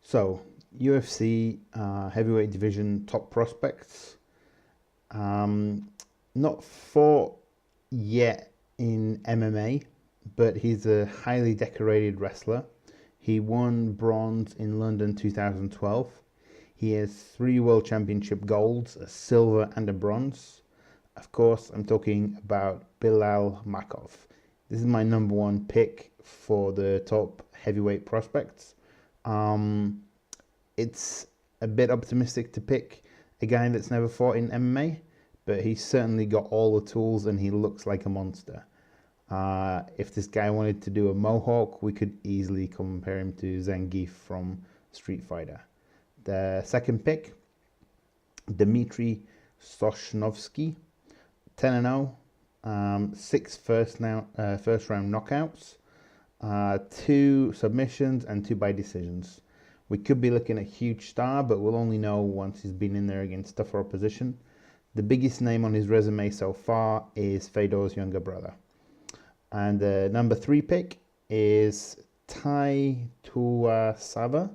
So, UFC heavyweight division top prospects. Not fought yet in MMA, but he's a highly decorated wrestler. He won bronze in London 2012. He has 3 World Championship golds, a silver and a bronze. Of course, I'm talking about Bilal Makov. This is my number 1 pick for the top heavyweight prospects. It's a bit optimistic to pick a guy that's never fought in MMA, but he's certainly got all the tools and he looks like a monster. If this guy wanted to do a mohawk, we could easily compare him to Zangief from Street Fighter. The second pick, Dmitry Sosnovsky, 10-0, 6 first round knockouts, 2 submissions and 2 by decisions. We could be looking at a huge star, but we'll only know once he's been in there against tougher opposition. The biggest name on his resume so far is Fedor's younger brother. And the number 3 pick is Tai Tuasava,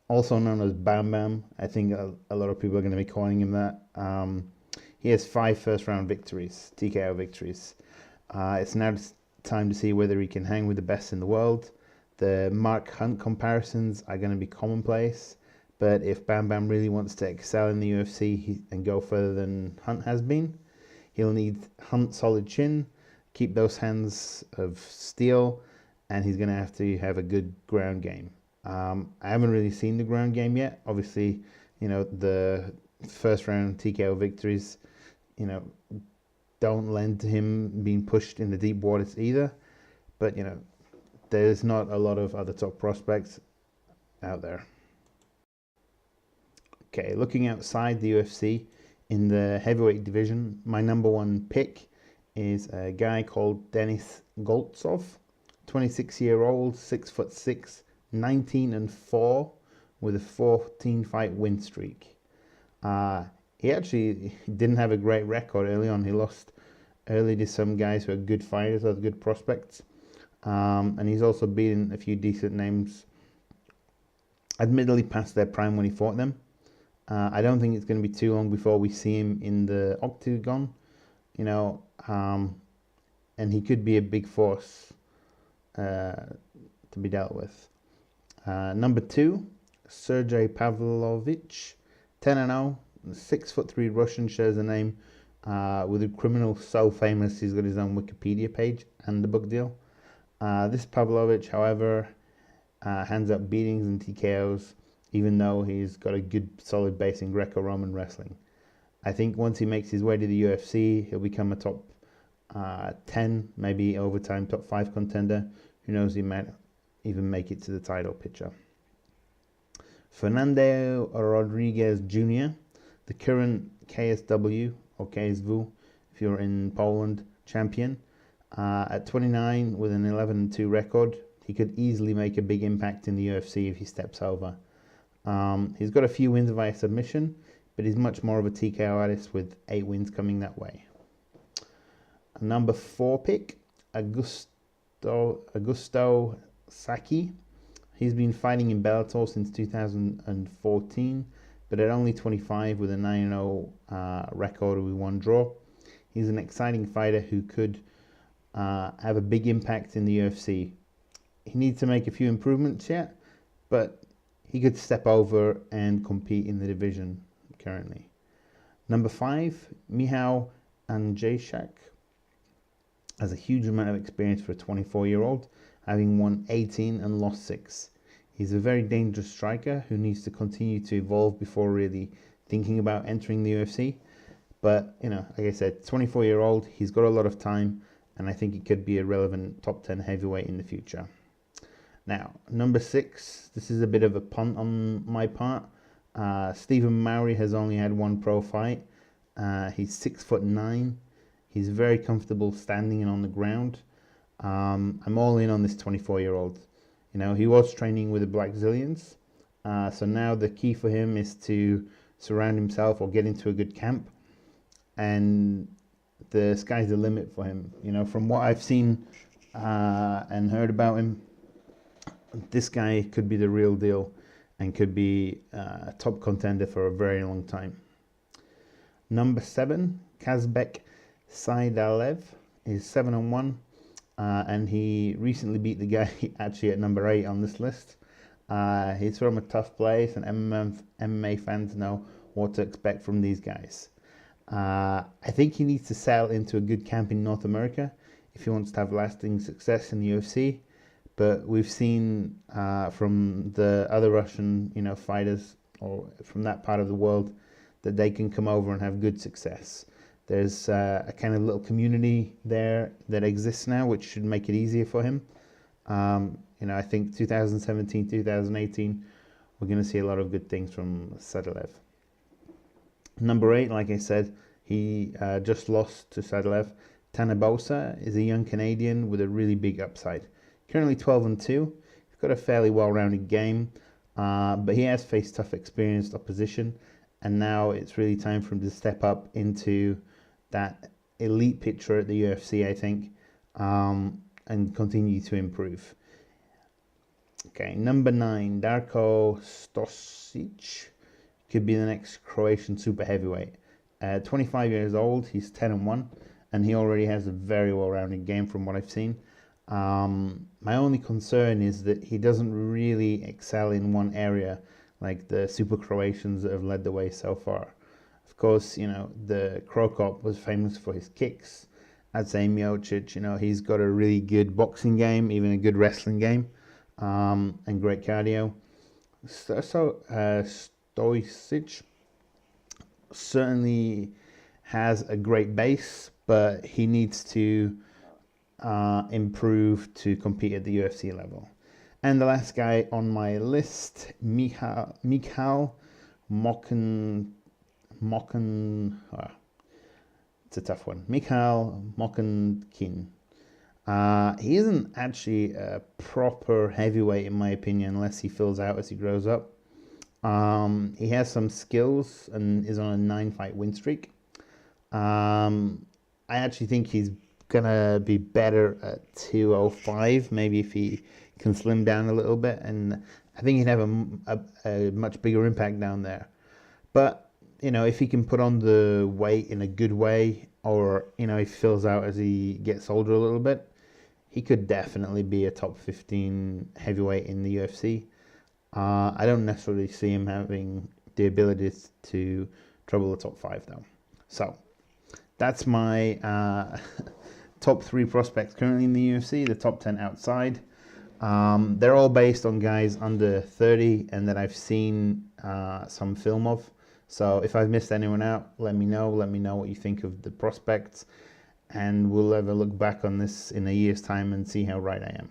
also known as Bam Bam. I think a lot of people are going to be calling him that. He has 5 first-round victories, TKO victories. It's now time to see whether he can hang with the best in the world. The Mark Hunt comparisons are going to be commonplace, but if Bam Bam really wants to excel in the UFC and go further than Hunt has been, he'll need Hunt's solid chin, keep those hands of steel, and he's going to have a good ground game. I haven't really seen the ground game yet. Obviously, the first round TKO victories, don't lend to him being pushed in the deep waters either. But, there's not a lot of other top prospects out there. Okay, looking outside the UFC, in the heavyweight division, my number 1 pick is a guy called Denis Goltsov, 26-year-old, 6'6", 19-4, with a 14-fight win streak. He actually didn't have a great record early on. He lost early to some guys who are good fighters or good prospects. And he's also beaten a few decent names, admittedly past their prime when he fought them. I don't think it's going to be too long before we see him in the octagon, and he could be a big force to be dealt with. Number 2, Sergey Pavlovich, 10-0, 6'3" Russian, shares a name with a criminal so famous he's got his own Wikipedia page and the book deal. This Pavlovich, however, hands up beatings and TKOs, even though he's got a good solid base in Greco-Roman wrestling. I think once he makes his way to the UFC, he'll become a top 10, maybe overtime top 5 contender. Who knows, he might even make it to the title picture. Fernando Rodriguez Jr., the current KSW, or KSW, if you're in Poland, champion. At 29 with an 11-2 record, he could easily make a big impact in the UFC if he steps over. He's got a few wins via submission, but he's much more of a TKO artist with 8 wins coming that way. Number 4 pick, Augusto Saki. He's been fighting in Bellator since 2014, but at only 25 with a 9-0 record with 1 draw. He's an exciting fighter who could have a big impact in the UFC. He needs to make a few improvements yet, but he could step over and compete in the division currently. Number 5, Michał Andrzejczak has a huge amount of experience for a 24-year-old, having won 18 and lost 6. He's a very dangerous striker who needs to continue to evolve before really thinking about entering the UFC. But, like I said, 24-year-old, he's got a lot of time, and I think he could be a relevant top 10 heavyweight in the future. Now, number 6, this is a bit of a punt on my part. Stephen Mowry has only had 1 pro fight. He's 6'9". He's very comfortable standing and on the ground. I'm all in on this 24-year-old. He was training with the Black Zillions. So now the key for him is to surround himself or get into a good camp. And the sky's the limit for him. From what I've seen and heard about him, this guy could be the real deal. and could be a top contender for a very long time. Number 7, Kazbek Saidalev is 7-1, and he recently beat the guy actually at number 8 on this list. He's from a tough place, and MMA fans know what to expect from these guys. I think he needs to settle into a good camp in North America if he wants to have lasting success in the UFC. But we've seen from the other Russian, fighters or from that part of the world that they can come over and have good success. There's a kind of little community there that exists now, which should make it easier for him. I think 2017, 2018, we're going to see a lot of good things from Sadalev. Number 8, like I said, he just lost to Sadalev. Tanabosa is a young Canadian with a really big upside. Currently 12-2. He's got a fairly well-rounded game, but he has faced tough, experienced opposition, and now it's really time for him to step up into that elite picture at the UFC, I think, and continue to improve. Okay, number 9, Darko Stosic could be the next Croatian super heavyweight. 25 years old, he's 10-1, and he already has a very well-rounded game from what I've seen. My only concern is that he doesn't really excel in one area like the super Croatians that have led the way so far. Of course, the Krokop was famous for his kicks. I'd say Miocic, he's got a really good boxing game, even a good wrestling game, and great cardio. Stosic certainly has a great base, but he needs to improve to compete at the UFC level. And the last guy on my list, Mikhail Mokin. It's a tough one. Mikhail Mokinkin. He isn't actually a proper heavyweight, in my opinion, unless he fills out as he grows up. He has some skills and is on a 9-fight win streak. I actually think he's gonna be better at 205, maybe if he can slim down a little bit, and I think he'd have a much bigger impact down there. But if he can put on the weight in a good way, or he fills out as he gets older a little bit, he could definitely be a top 15 heavyweight in the UFC. I don't necessarily see him having the ability to trouble the top 5 though. So that's my top 3 prospects currently in the UFC, the top 10 outside. They're all based on guys under 30 and that I've seen some film of. So if I've missed anyone out, let me know. Let me know what you think of the prospects, and we'll have a look back on this in a year's time and see how right I am.